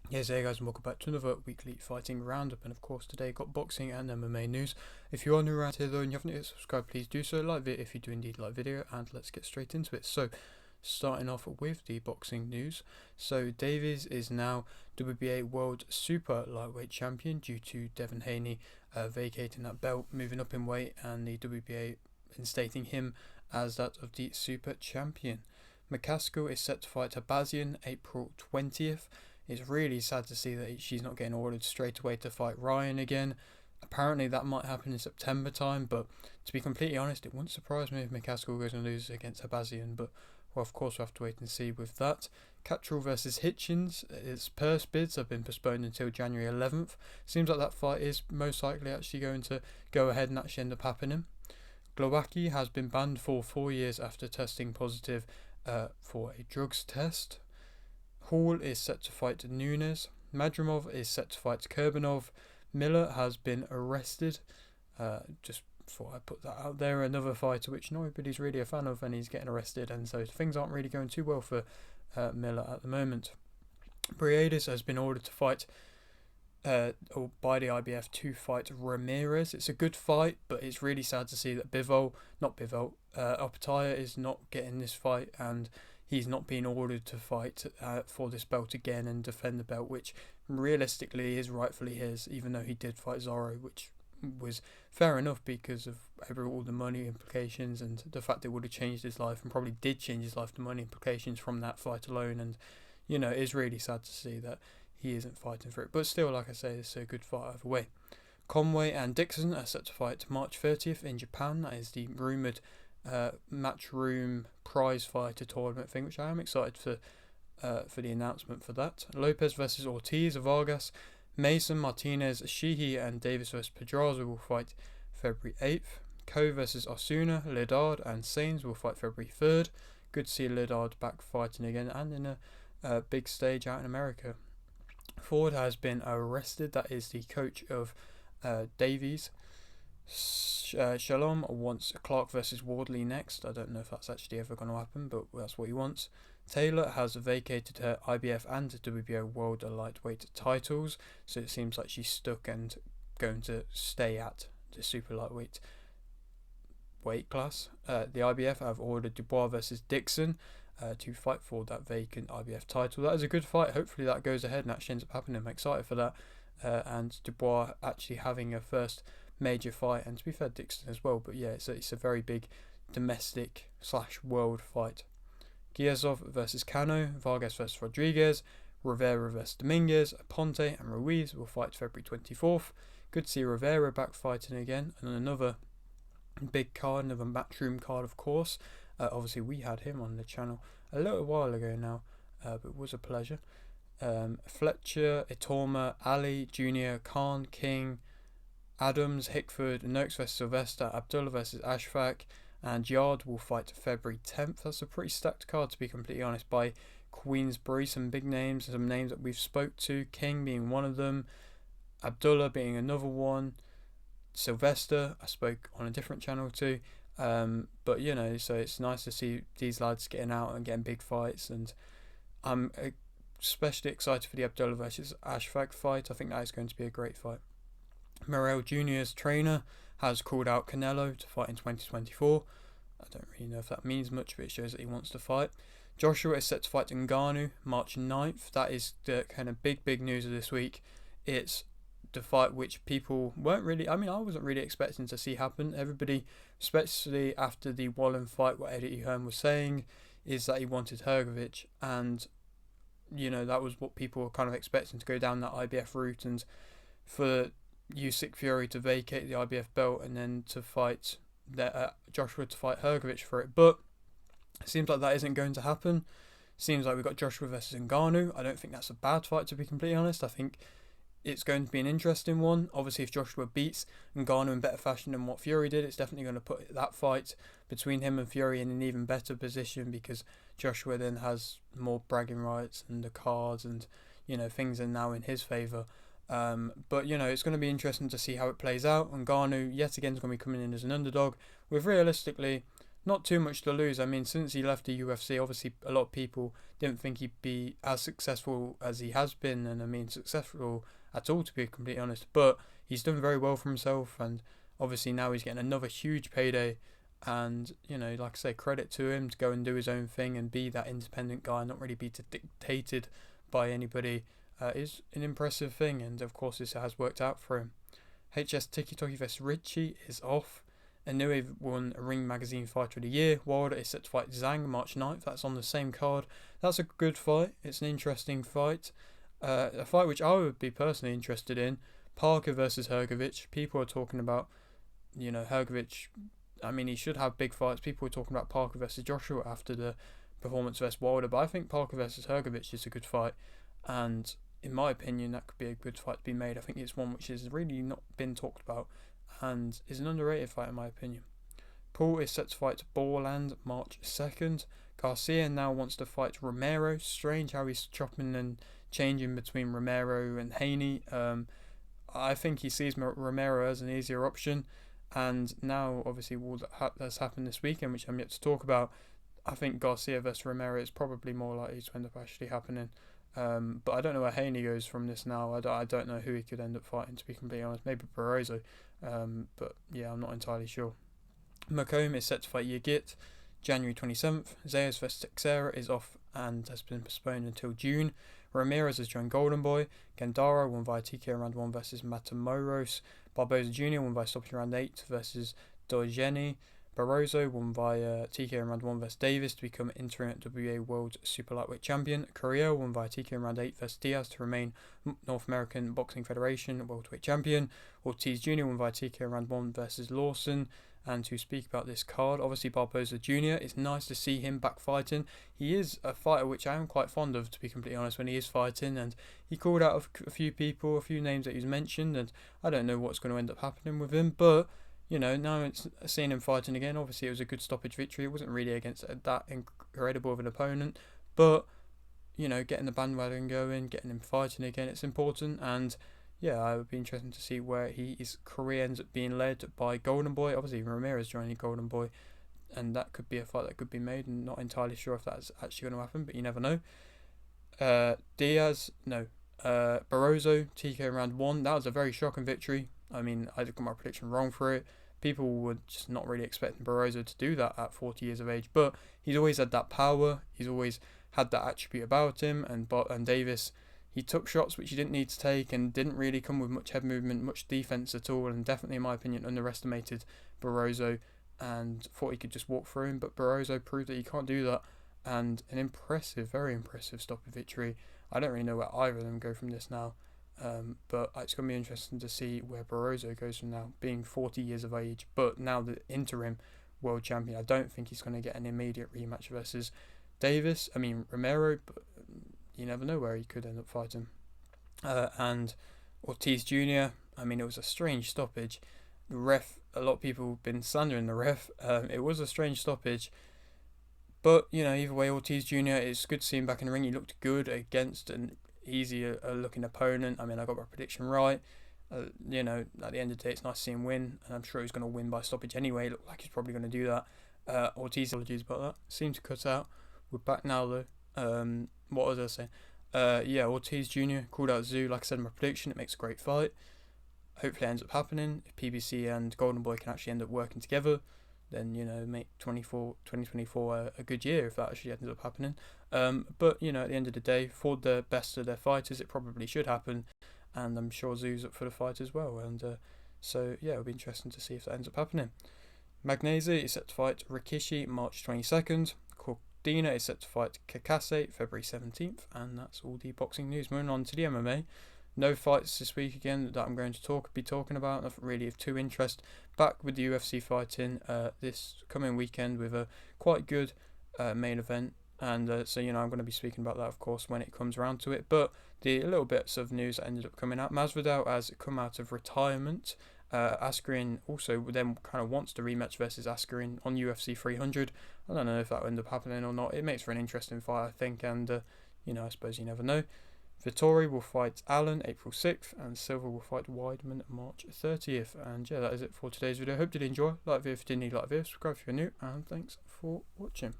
Yes, hey guys, and welcome back to another weekly fighting roundup. And of course, today got boxing and MMA news. If you are new around here though and you haven't yet subscribed, please do so. Like it if you do indeed like video, and let's get straight into it. So, starting off with the boxing news. So, Davies is now WBA World Super Lightweight Champion due to Devin Haney vacating that belt, moving up in weight, and the WBA instating him as that of the Super Champion. McCaskill is set to fight Tabazian April 20th. It's really sad to see that she's not getting ordered straight away to fight Ryan again. Apparently that might happen in September time, but to be completely honest, it wouldn't surprise me if McCaskill goes and loses against Habazian, but well, of course we'll have to wait and see with that. Cattrall versus Hitchens, its purse bids have been postponed until January 11th. Seems like that fight is most likely actually going to go ahead and actually end up happening. Glowacki has been banned for 4 years after testing positive for a drugs test. Hall is set to fight Nunes. Madrimov is set to fight Kurbanov. Miller has been arrested. Just thought I'd put that out there. Another fighter which nobody's really a fan of, and he's getting arrested, and so things aren't really going too well for Miller at the moment. Briedis has been ordered to fight or by the IBF to fight Ramirez. It's a good fight, but it's really sad to see that Opataya is not getting this fight, and he's not being ordered to fight for this belt again and defend the belt, which realistically is rightfully his, even though he did fight Zorro, which was fair enough because of all the money implications and the fact it would have changed his life, and probably did change his life, the money implications from that fight alone. And it's really sad to see that he isn't fighting for it, but still, like I say, it's a good fight either way. Conway and Dixon are set to fight March 30th in Japan. That is the rumoured matchroom prize fighter tournament thing, which I am excited for the announcement for that. Lopez versus Ortiz, Vargas, Mason, Martinez, Sheehy, and Davis versus Pedraza will fight February 8th. Coe versus Osuna, Lidard, and Sainz will fight February 3rd. Good to see Lidard back fighting again and in a big stage out in America. Ford has been arrested. That is the coach of Davies. Shalom wants Clark versus Wardley next. I don't know if that's actually ever going to happen, but that's what he wants. Taylor has vacated her IBF and WBO World Lightweight titles, so it seems like she's stuck and going to stay at the super lightweight weight class. The IBF have ordered Dubois versus Dixon to fight for that vacant IBF title. That is a good fight. Hopefully that goes ahead and actually ends up happening. I'm excited for that. And Dubois actually having a first major fight, and to be fair, Dixon as well. But yeah, it's a very big domestic / world fight. Giazov versus Cano, Vargas versus Rodriguez, Rivera versus Dominguez, Ponte and Ruiz will fight February 24th. Good to see Rivera back fighting again, and another big card, another matchroom card, of course. Obviously, we had him on the channel a little while ago now, but it was a pleasure. Fletcher, Itorma, Ali, Junior, Khan, King, Adams, Hickford, Noakes versus Sylvester, Abdullah versus Ashfaq, and Yard will fight February 10th. That's a pretty stacked card, to be completely honest, by Queensbury. Some big names, some names that we've spoke to, King being one of them, Abdullah being another one, Sylvester I spoke on a different channel too. But so it's nice to see these lads getting out and getting big fights, and I'm especially excited for the Abdullah versus Ashfaq fight. I think that is going to be a great fight. Morrell Jr.'s trainer has called out Canelo to fight in 2024. I don't really know if that means much, but it shows that he wants to fight. Joshua is set to fight Ngannou March 9th. That is the kind of big news of this week. It's the fight which people weren't really, I wasn't really expecting to see happen. Everybody, especially after the Wallen fight, what Eddie Hearn was saying is that he wanted Hrgovic, and that was what people were kind of expecting to go down that IBF route, and for Usyk Fury to vacate the IBF belt and then to fight Joshua to fight Hrgovic for it. But it seems like that isn't going to happen. Seems like we've got Joshua versus Ngannou. I don't think that's a bad fight, to be completely honest. I think it's going to be an interesting one. Obviously, if Joshua beats Ngannou in better fashion than what Fury did, it's definitely going to put that fight between him and Fury in an even better position, because Joshua then has more bragging rights and the cards, and things are now in his favour. But it's going to be interesting to see how it plays out. And Ngannou yet again is going to be coming in as an underdog, with realistically not too much to lose. I mean, since he left the UFC, obviously a lot of people didn't think he'd be as successful as he has been, and I mean successful at all, to be completely honest. But he's done very well for himself, and obviously now he's getting another huge payday. And like I say, credit to him to go and do his own thing and be that independent guy, not really be dictated by anybody, is an impressive thing. And of course, this has worked out for him. HS Tiki vs Richie is off. Inoue won a Ring Magazine Fighter of the Year. Wilder is set to fight Zhang March 9th. That's on the same card. That's a good fight. It's an interesting fight. A fight which I would be personally interested in. Parker versus Hrgovic. People are talking about, Hrgovic. I mean, he should have big fights. People were talking about Parker versus Joshua after the performance versus Wilder. But I think Parker versus Hrgovic is a good fight. And in my opinion, that could be a good fight to be made. I think it's one which has really not been talked about and is an underrated fight in my opinion. Paul is set to fight Borland March 2nd. Garcia now wants to fight Romero. Strange how he's chopping and changing between Romero and Haney. I think he sees Romero as an easier option, and now obviously that's happened this weekend, which I'm yet to talk about. I think Garcia versus Romero is probably more likely to end up actually happening. But I don't know where Haney goes from this now. I don't know who he could end up fighting, to be completely honest. Maybe Barroso. But yeah, I'm not entirely sure. Macomb is set to fight Yigit January 27th. Zayas vs Teixeira is off and has been postponed until June. Ramirez has joined Golden Boy. Gandara won via TKO round 1 versus Matamoros. Barboza Jr. won via stoppage round 8 versus Dojeni. Barroso won via TKO round 1 versus Davis to become interim WBA World Super Lightweight Champion. Carrillo won via TKO round 8 versus Diaz to remain North American Boxing Federation Welterweight Champion. Ortiz Jr. won via TKO round 1 versus Lawson. And to speak about this card, obviously Barboza Jr., it's nice to see him back fighting. He is a fighter which I am quite fond of, to be completely honest, when he is fighting. And he called out a few people, a few names that he's mentioned, and I don't know what's going to end up happening with him, but now it's seeing him fighting again. Obviously, it was a good stoppage victory. It wasn't really against that incredible of an opponent, but getting the bandwagon going, getting him fighting again, it's important. And yeah, I would be interested to see where his career ends up being led by Golden Boy. Obviously, Ramirez joining Golden Boy, and that could be a fight that could be made. And not entirely sure if that's actually going to happen, but you never know. Barroso, TKO round 1. That was a very shocking victory. I mean, I got my prediction wrong for it. People were just not really expecting Barroso to do that at 40 years of age, but he's always had that power. He's always had that attribute about him. And Davis, he took shots which he didn't need to take and didn't really come with much head movement, much defense at all, and definitely, in my opinion, underestimated Barroso and thought he could just walk through him. But Barroso proved that he can't do that, and an impressive, very impressive stoppage victory. I don't really know where either of them go from this now. But it's going to be interesting to see where Barroso goes from now, being 40 years of age, but now the interim world champion. I don't think he's going to get an immediate rematch versus Romero, but you never know where he could end up fighting. And Ortiz Jr., it was a strange stoppage. The ref, a lot of people have been slandering the ref. It was a strange stoppage. But, either way, Ortiz Jr., it's good to see him back in the ring. He looked good against an easier looking opponent. I got my prediction right. At the end of the day, it's nice to see him win, and I'm sure he's going to win by stoppage anyway. Looked like he's probably going to do that. Ortiz, apologies about that. Seemed to cut out. We're back now though. What was I saying? Ortiz Jr. called out Zoo. Like I said in my prediction, it makes a great fight. Hopefully it ends up happening. If PBC and Golden Boy can actually end up working together, then make 2024 a good year if that actually ends up happening. But at the end of the day, for the best of their fighters, it probably should happen, and I'm sure Zoo's up for the fight as well. And it'll be interesting to see if that ends up happening. Magnese is set to fight Rikishi March 22nd. Dina is set to fight Kakase February 17th, and that's all the boxing news. Moving on to the MMA. No fights this week again that I'm going to be talking about. Nothing really of too interest. Back with the UFC fighting this coming weekend with a quite good main event, and I'm going to be speaking about that, of course, when it comes around to it. But the little bits of news that ended up coming out: Masvidal has come out of retirement. Askren also then kind of wants to rematch versus Askren on UFC 300. I don't know if that will end up happening or not. It makes for an interesting fight, I think, and I suppose you never know. Vittori will fight Allen April 6th, and Silva will fight Weidman March 30th. And yeah, that is it for today's video. Hope you did enjoy. Like the video if you did, like the video, subscribe if you're new, and thanks for watching.